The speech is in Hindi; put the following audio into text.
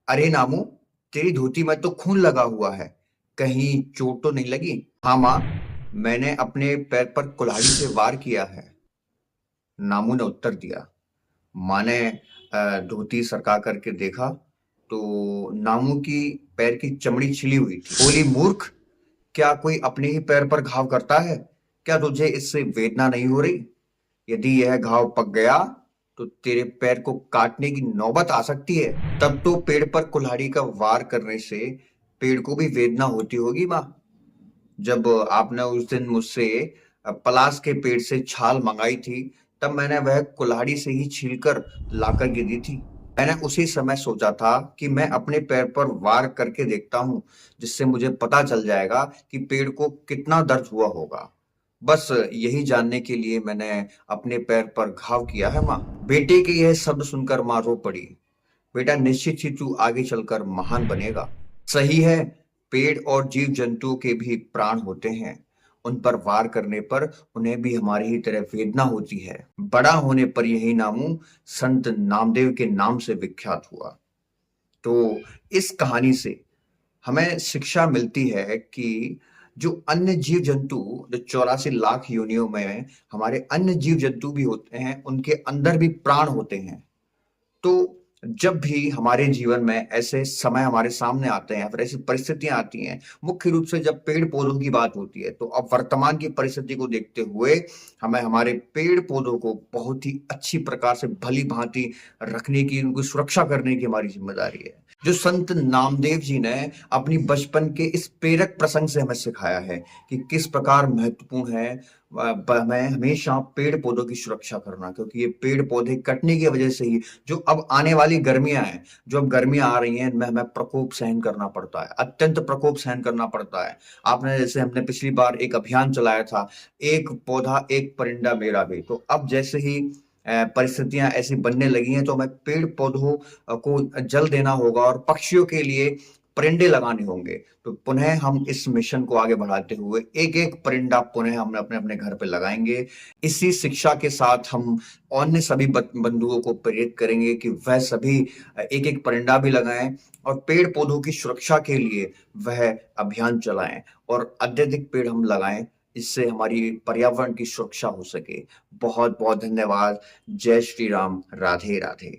अरे नामू, तेरी धोती में तो खून लगा हुआ है। कहीं चोट तो नहीं लगी? हाँ माँ, मैंने अपने पैर पर कुल्हाड़ी से वार किया है, नामू ने उत्तर दिया। माँ ने धोती सरका करके देखा तो नामू की पैर की चमड़ी छिली हुई थी। बोली, मूर्ख, क्या कोई अपने ही पैर पर घाव करता है? क्या तुझे इससे वेदना नहीं हो रही? यदि यह घाव पक गया तो तेरे पैर को काटने की नौबत आ सकती है। तब तो पेड़ पर कुल्हाड़ी का वार करने से पेड़ को भी वेदना होती होगी माँ। जब आपने उस दिन मुझसे पलाश के पेड़ से छाल मंगाई थी, तब मैंने वह कुल्हाड़ी से ही छीलकर लाकर गिरी थी। मैंने उसी समय सोचा था कि मैं अपने पैर पर वार करके देखता हूँ, जिससे मुझे पता चल जाएगा कि पेड़ को कितना दर्द हुआ होगा। बस यही जानने के लिए मैंने अपने पैर पर घाव किया है माँ। बेटे के यह शब्द सुनकर माँ रो पड़ी। बेटा, निश्चित ही तू आगे चलकर महान बनेगा। सही है, पेड़ और जीव जंतुओं के भी प्राण होते हैं। उन पर वार करने पर उन्हें भी हमारी ही तरह वेदना होती है। बड़ा होने पर यही नामू संत नामदेव के नाम से विख्यात हुआ। तो इस कहानी से हमें शिक्षा मिलती है कि जो अन्य जीव जंतु, जो 84 लाख योनियों में हमारे अन्य जीव जंतु भी होते हैं, उनके अंदर भी प्राण होते हैं। तो जब भी हमारे जीवन में ऐसे समय हमारे सामने आते हैं, फिर ऐसी परिस्थितियां आती हैं, मुख्य रूप से जब पेड़ पौधों की बात होती है, तो अब वर्तमान की परिस्थिति को देखते हुए हमें हमारे पेड़ पौधों को बहुत ही अच्छी प्रकार से भली भांति रखने की, उनकी सुरक्षा करने की हमारी जिम्मेदारी है। जो संत नामदेव जी ने अपनी बचपन के इस प्रेरक प्रसंग से हमें सिखाया है कि किस प्रकार महत्वपूर्ण है हमें हमेशा पेड़ पौधों की सुरक्षा करना, क्योंकि ये पेड़ पौधे कटने की वजह से ही जो अब आने वाली गर्मियां हैं, जो अब गर्मियां आ रही हैं, इनमें हमें प्रकोप सहन करना पड़ता है, अत्यंत प्रकोप सहन करना पड़ता है। आपने जैसे हमने पिछली बार एक अभियान चलाया था, एक पौधा एक परिंदा मेरा भी, तो अब जैसे ही परिस्थितियां ऐसी बनने लगी हैं, तो हमें पेड़ पौधों को जल देना होगा और पक्षियों के लिए परिंदे लगाने होंगे। तो पुनः हम इस मिशन को आगे बढ़ाते हुए एक एक परिंदा पुनः हम अपने अपने घर पे लगाएंगे। इसी शिक्षा के साथ हम अन्य सभी बंधुओं को प्रेरित करेंगे कि वह सभी एक एक परिंदा भी लगाएं और पेड़ पौधों की सुरक्षा के लिए वह अभियान चलाएं और अत्यधिक पेड़ हम लगाएं। इससे हमारी पर्यावरण की सुरक्षा हो सके। बहुत बहुत धन्यवाद। जय श्री राम। राधे राधे।